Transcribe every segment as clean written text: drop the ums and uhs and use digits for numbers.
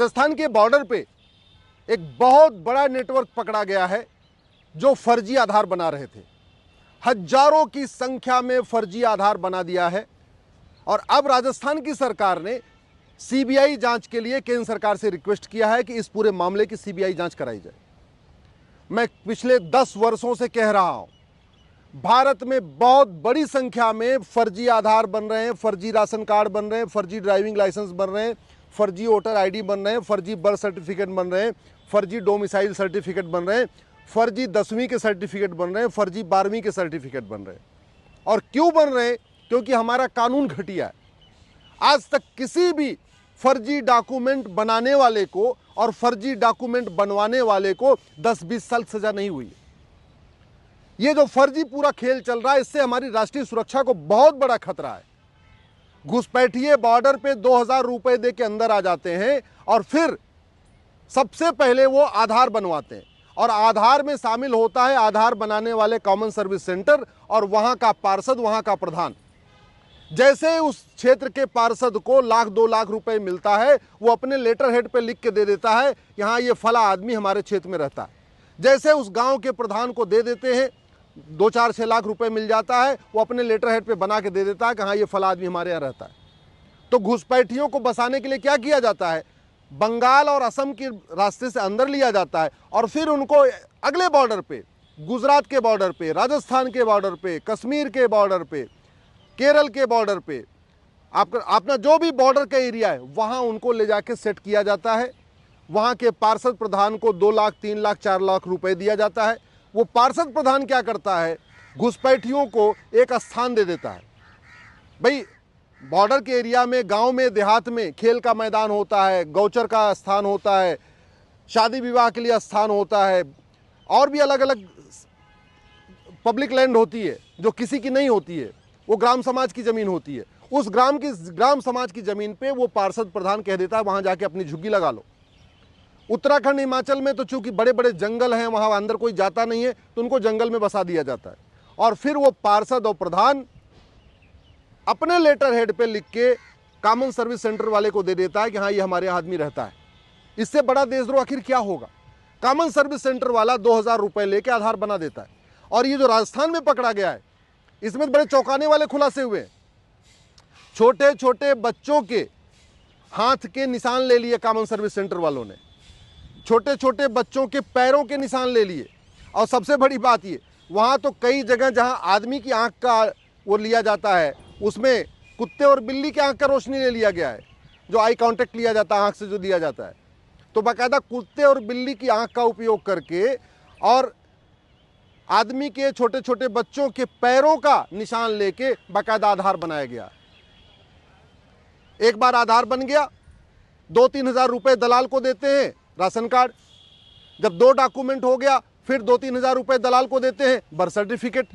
राजस्थान के बॉर्डर पे एक बहुत बड़ा नेटवर्क पकड़ा गया है जो फर्जी आधार बना रहे थे। हजारों की संख्या में फर्जी आधार बना दिया है और अब राजस्थान की सरकार ने सीबीआई जांच के लिए केंद्र सरकार से रिक्वेस्ट किया है कि इस पूरे मामले की सीबीआई जांच कराई जाए। मैं पिछले 10 वर्षों से कह रहा हूं, भारत में बहुत बड़ी संख्या में फर्जी आधार बन रहे हैं, फर्जी राशन कार्ड बन रहे हैं, फर्जी ड्राइविंग लाइसेंस बन रहे हैं, फर्जी वोटर आईडी बन रहे हैं, फर्जी बर्थ सर्टिफिकेट बन रहे हैं, फर्जी डोमिसाइल सर्टिफिकेट बन रहे हैं, फर्जी 10वीं के सर्टिफिकेट बन रहे हैं, फर्जी 12वीं के सर्टिफिकेट बन रहे हैं। और क्यों बन रहे हैं? क्योंकि हमारा कानून घटिया है। आज तक किसी भी फर्जी डॉक्यूमेंट बनाने वाले को और फर्जी डॉक्यूमेंट बनवाने वाले को 10-20 साल सजा नहीं हुई है। ये जो फर्जी पूरा खेल चल रहा है, इससे हमारी राष्ट्रीय सुरक्षा को बहुत बड़ा खतरा है। घुसपैठिए बॉर्डर पे 2000 रुपए दे के अंदर आ जाते हैं और फिर सबसे पहले वो आधार बनवाते हैं और आधार में शामिल होता है आधार बनाने वाले कॉमन सर्विस सेंटर और वहां का पार्षद, वहां का प्रधान। जैसे उस क्षेत्र के पार्षद को 1-2 लाख रुपए मिलता है, वो अपने लेटर हेड पे लिख के दे देता है कि हाँ ये फला आदमी हमारे क्षेत्र में रहता है। जैसे उस गांव के प्रधान को दे देते हैं, 2-4-6 लाख रुपए मिल जाता है, वो अपने लेटर हेड पे बना के दे देता है कि हाँ ये फला आदमी हमारे यहाँ रहता है। तो घुसपैठियों को बसाने के लिए क्या किया जाता है? बंगाल और असम के रास्ते से अंदर लिया जाता है और फिर उनको अगले बॉर्डर पे, गुजरात के बॉर्डर पे, राजस्थान के बॉर्डर पे, कश्मीर के बॉर्डर पे, केरल के बॉर्डर पे, अपना जो भी बॉर्डर का एरिया है वहां उनको ले जाके सेट किया जाता है। वहां के पार्षद प्रधान को 2 लाख, 3 लाख, 4 लाख रुपए दिया जाता है। वो पार्षद प्रधान क्या करता है? घुसपैठियों को एक स्थान दे देता है। भाई बॉर्डर के एरिया में, गांव में, देहात में खेल का मैदान होता है, गौचर का स्थान होता है, शादी विवाह के लिए स्थान होता है, और भी अलग अलग पब्लिक लैंड होती है जो किसी की नहीं होती है, वो ग्राम समाज की ज़मीन होती है। उस ग्राम समाज की ज़मीन पे वो पार्षद प्रधान कह देता है वहाँ जाके अपनी झुग्गी लगा लो। उत्तराखंड, हिमाचल में तो चूंकि बड़े बड़े जंगल हैं, वहाँ अंदर कोई जाता नहीं है, तो उनको जंगल में बसा दिया जाता है और फिर वो पार्षद और प्रधान अपने लेटर हेड पे लिख के कॉमन सर्विस सेंटर वाले को दे देता है कि हाँ ये हमारे आदमी रहता है। इससे बड़ा देशद्रोह आखिर क्या होगा? कॉमन सर्विस सेंटर वाला 2000 रुपए लेके आधार बना देता है। और ये जो राजस्थान में पकड़ा गया है, इसमें बड़े चौंकाने वाले खुलासे हुए। छोटे छोटे बच्चों के हाथ के निशान ले लिए कॉमन सर्विस सेंटर वालों ने, छोटे छोटे बच्चों के पैरों के निशान ले लिए। और सबसे बड़ी बात ये, वहाँ तो कई जगह जहाँ आदमी की आंख का वो लिया जाता है, उसमें कुत्ते और बिल्ली की आंख का रोशनी ले लिया गया है, जो आई कांटेक्ट लिया जाता है, आंख से जो दिया जाता है। तो बाकायदा कुत्ते और बिल्ली की आंख का उपयोग करके और आदमी के छोटे छोटे बच्चों के पैरों का निशान लेके बाकायदा आधार बनाया गया। एक बार आधार बन गया, 2-3 हज़ार रुपए दलाल को देते हैं राशन कार्ड। जब 2 डॉक्यूमेंट हो गया, फिर 2-3 हज़ार रुपए दलाल को देते हैं बर्थ सर्टिफिकेट।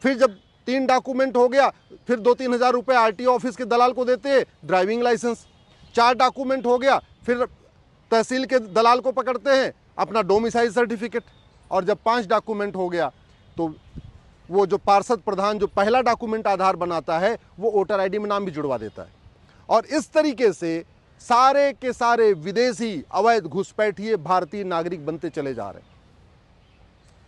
फिर जब 3 डॉक्यूमेंट हो गया, फिर 2-3 हज़ार रुपए आरटीओ ऑफिस के दलाल को देते हैं ड्राइविंग लाइसेंस। 4 डॉक्यूमेंट हो गया, फिर तहसील के दलाल को पकड़ते हैं अपना डोमिसाइल सर्टिफिकेट। और जब 5 डॉक्यूमेंट हो गया तो वो जो पार्षद प्रधान जो पहला डॉक्यूमेंट आधार बनाता है, वो वोटर आईडी में नाम भी जुड़वा देता है। और इस तरीके से सारे के सारे विदेशी अवैध घुसपैठिए भारतीय नागरिक बनते चले जा रहे हैं।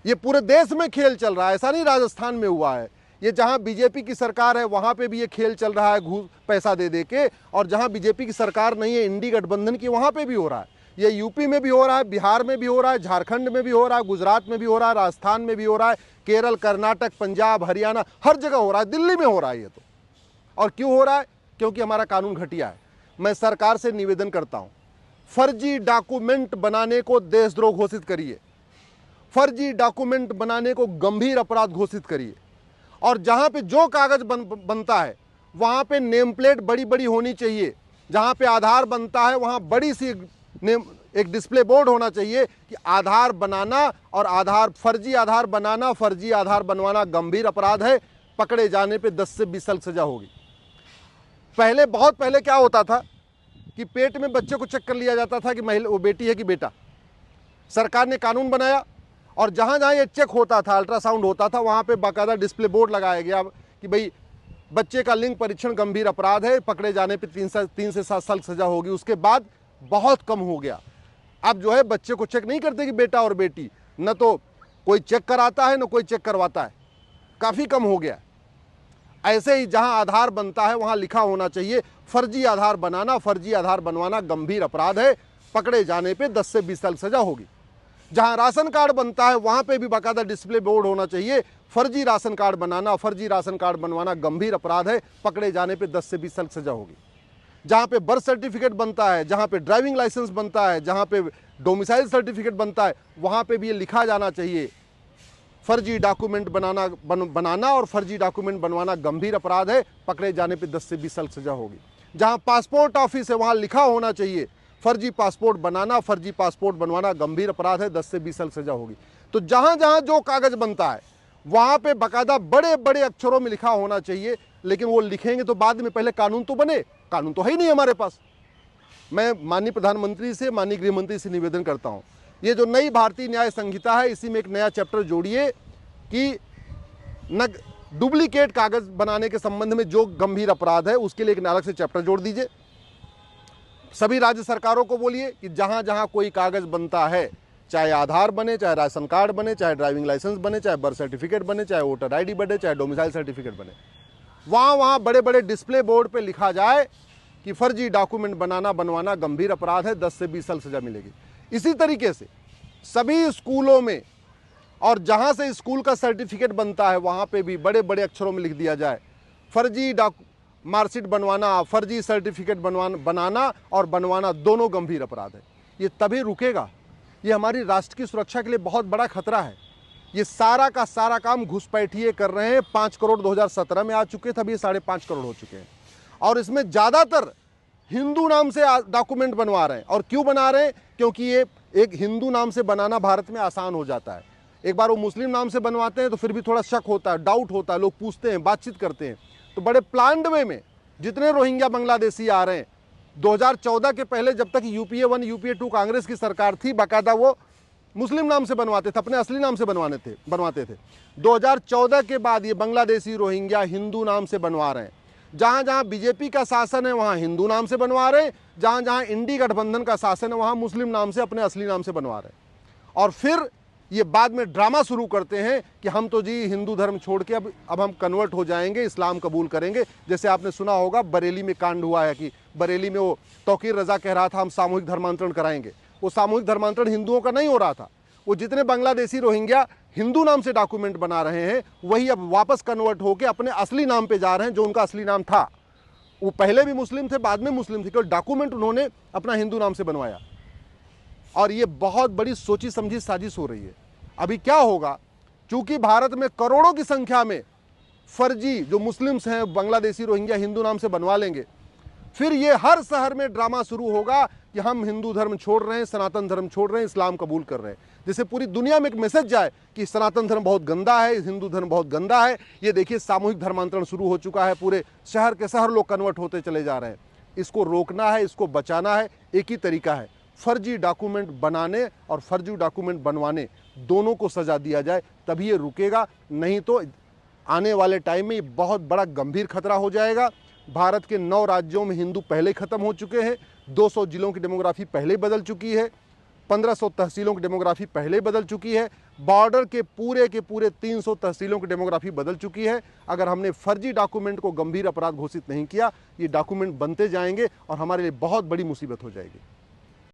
ये पूरे देश में खेल चल रहा है, ऐसा नहीं राजस्थान में हुआ है। ये जहां बीजेपी की सरकार है वहां पे भी ये खेल चल रहा है, घूस पैसा दे दे के। और जहां बीजेपी की सरकार नहीं है, इंडी गठबंधन की, वहां पे भी हो रहा है। ये यूपी में भी हो रहा है, बिहार में भी हो रहा है, झारखंड में भी हो रहा है, गुजरात में भी हो रहा है, राजस्थान में भी हो रहा है, केरल, कर्नाटक, पंजाब, हरियाणा, हर जगह हो रहा है, दिल्ली में हो रहा है ये तो। और क्यों हो रहा है? क्योंकि हमारा कानून घटिया है। मैं सरकार से निवेदन करता हूं, फर्जी डॉक्यूमेंट बनाने को देशद्रोह घोषित करिए, फर्जी डॉक्यूमेंट बनाने को गंभीर अपराध घोषित करिए। और जहां पे जो कागज बनता है वहां पे नेम प्लेट बड़ी बड़ी होनी चाहिए। जहां पे आधार बनता है वहां बड़ी सी एक डिस्प्ले बोर्ड होना चाहिए कि आधार बनाना और फर्जी आधार बनाना, फर्जी आधार बनवाना गंभीर अपराध है, पकड़े जाने पे 10 से 20 साल सजा होगी। पहले, बहुत पहले क्या होता था कि पेट में बच्चे को चेक कर लिया जाता था कि महिला वो बेटी है कि बेटा। सरकार ने कानून बनाया और जहाँ जहाँ ये चेक होता था, अल्ट्रासाउंड होता था, वहाँ पे बाकायदा डिस्प्ले बोर्ड लगाया गया कि भाई बच्चे का लिंग परीक्षण गंभीर अपराध है, पकड़े जाने पे 3 से 7 साल सजा होगी। उसके बाद बहुत कम हो गया। अब जो है बच्चे को चेक नहीं करते कि बेटा और बेटी, न तो कोई चेक कराता है न कोई चेक करवाता है, काफ़ी कम हो गया। ऐसे ही जहां आधार बनता है वहां लिखा होना चाहिए फर्जी आधार बनाना, फर्जी आधार बनवाना गंभीर अपराध है, पकड़े जाने पे 10 से 20 साल सजा होगी। जहां राशन कार्ड बनता है वहां पे भी बाकायदा डिस्प्ले बोर्ड होना चाहिए, फर्जी राशन कार्ड बनाना, फर्जी राशन कार्ड बनवाना गंभीर अपराध है, पकड़े जाने पे 10 से 20 साल सजा होगी। जहां पे बर्थ सर्टिफिकेट बनता है, जहां पे ड्राइविंग लाइसेंस बनता है, जहां पे डोमिसाइल सर्टिफिकेट बनता है, वहां पे भी ये लिखा जाना चाहिए फर्जी डॉक्यूमेंट बनाना और फर्जी डॉक्यूमेंट बनवाना गंभीर अपराध है, पकड़े जाने पे 10 से 20 साल सजा होगी। जहां पासपोर्ट ऑफिस है वहां लिखा होना चाहिए फर्जी पासपोर्ट बनाना, फर्जी पासपोर्ट बनवाना गंभीर अपराध है, 10 से 20 साल सजा होगी। तो जहां जहां जो कागज बनता है वहां पे बाकायदा बड़े बड़े अक्षरों में लिखा होना चाहिए। लेकिन वो लिखेंगे तो बाद में, पहले कानून तो बने, कानून तो है ही नहीं हमारे पास। मैं माननीय प्रधानमंत्री से, माननीय गृह मंत्री से निवेदन करता हूं, ये जो नई भारतीय न्याय संहिता है इसी में एक नया चैप्टर जोड़िए कि न डुप्लीकेट कागज बनाने के संबंध में जो गंभीर अपराध है उसके लिए एक अलग से चैप्टर जोड़ दीजिए। सभी राज्य सरकारों को बोलिए कि जहां जहां कोई कागज बनता है, चाहे आधार बने, चाहे राशन कार्ड बने, चाहे ड्राइविंग लाइसेंस बने, चाहे बर्थ सर्टिफिकेट बने, चाहे वोटर आईडी बने, चाहे डोमिसाइल सर्टिफिकेट बने, वहां वहां बड़े बड़े डिस्प्ले बोर्ड पे लिखा जाए कि फर्जी डॉक्यूमेंट बनाना बनवाना गंभीर अपराध है, 10 से 20 साल सजा मिलेगी। इसी तरीके से सभी स्कूलों में और जहां से स्कूल का सर्टिफिकेट बनता है वहां पे भी बड़े बड़े अक्षरों में लिख दिया जाए फर्जी मार्कशीट बनवाना, फर्जी सर्टिफिकेट बनाना और बनवाना दोनों गंभीर अपराध है। ये तभी रुकेगा। ये हमारी राष्ट्र की सुरक्षा के लिए बहुत बड़ा खतरा है। ये सारा का सारा काम घुसपैठिए कर रहे हैं। 5 करोड़ 2017 में आ चुके थे, अभी 5.5 करोड़ हो चुके हैं और इसमें ज़्यादातर हिंदू नाम से डॉक्यूमेंट बनवा रहे हैं। और क्यों बना रहे हैं? क्योंकि ये एक हिंदू नाम से बनाना भारत में आसान हो जाता है। एक बार वो मुस्लिम नाम से बनवाते हैं तो फिर भी थोड़ा शक होता है, डाउट होता है, लोग पूछते हैं, बातचीत करते हैं। तो बड़े प्लान्ड वे में जितने रोहिंग्या बांग्लादेशी आ रहे हैं, 2014 के पहले जब तक यूपीए 1 यूपीए 2 कांग्रेस की सरकार थी, बाकायदा वो मुस्लिम नाम से बनवाते थे, अपने असली नाम से बनवाते थे। 2014 के बाद ये बांग्लादेशी रोहिंग्या हिंदू नाम से बनवा रहे हैं। जहां जहां बीजेपी का शासन है वहां हिंदू नाम से बनवा रहे हैं, जहां जहां इंडी गठबंधन का शासन है वहां मुस्लिम नाम से, अपने असली नाम से बनवा रहे हैं। और फिर ये बाद में ड्रामा शुरू करते हैं कि हम तो जी हिंदू धर्म छोड़ के अब हम कन्वर्ट हो जाएंगे, इस्लाम कबूल करेंगे। जैसे आपने सुना होगा बरेली में कांड हुआ है कि बरेली में वो तौकीर रजा कह रहा था हम सामूहिक धर्मांतरण कराएंगे। वो सामूहिक धर्मांतरण हिंदुओं का नहीं हो रहा था। वो जितने बांग्लादेशी रोहिंग्या हिंदू नाम से डॉक्यूमेंट बना रहे हैं वही अब वापस कन्वर्ट होकर अपने असली नाम पे जा रहे हैं, जो उनका असली नाम था। वो पहले भी मुस्लिम थे, बाद में मुस्लिम थे, केवल डॉक्यूमेंट उन्होंने अपना हिंदू नाम से बनवाया। और ये बहुत बड़ी सोची समझी साजिश हो रही है। अभी क्या होगा, चूंकि भारत में करोड़ों की संख्या में फर्जी जो मुस्लिम्स हैं बांग्लादेशी रोहिंग्या हिंदू नाम से बनवा लेंगे, फिर ये हर शहर में ड्रामा शुरू होगा कि हम हिंदू धर्म छोड़ रहे हैं, सनातन धर्म छोड़ रहे हैं, इस्लाम कबूल कर रहे हैं। जिससे पूरी दुनिया में एक मैसेज जाए कि सनातन धर्म बहुत गंदा है, हिंदू धर्म बहुत गंदा है। ये देखिए सामूहिक धर्मांतरण शुरू हो चुका है, पूरे शहर के शहर लोग कन्वर्ट होते चले जा रहे हैं। इसको रोकना है, इसको बचाना है। एक ही तरीका है, फर्जी डॉक्यूमेंट बनाने और फर्जी डॉक्यूमेंट बनवाने दोनों को सजा दिया जाए, तभी ये रुकेगा। नहीं तो आने वाले टाइम में ये बहुत बड़ा गंभीर खतरा हो जाएगा। भारत के 9 राज्यों में हिंदू पहले ही खत्म हो चुके हैं, 200 जिलों की डेमोग्राफी पहले ही बदल चुकी है, 1500 तहसीलों की डेमोग्राफी पहले ही बदल चुकी है, बॉर्डर के पूरे 300 तहसीलों की डेमोग्राफी बदल चुकी है। अगर हमने फर्जी डॉक्यूमेंट को गंभीर अपराध घोषित नहीं किया, ये डॉक्यूमेंट बनते जाएंगे और हमारे लिए बहुत बड़ी मुसीबत हो जाएगी।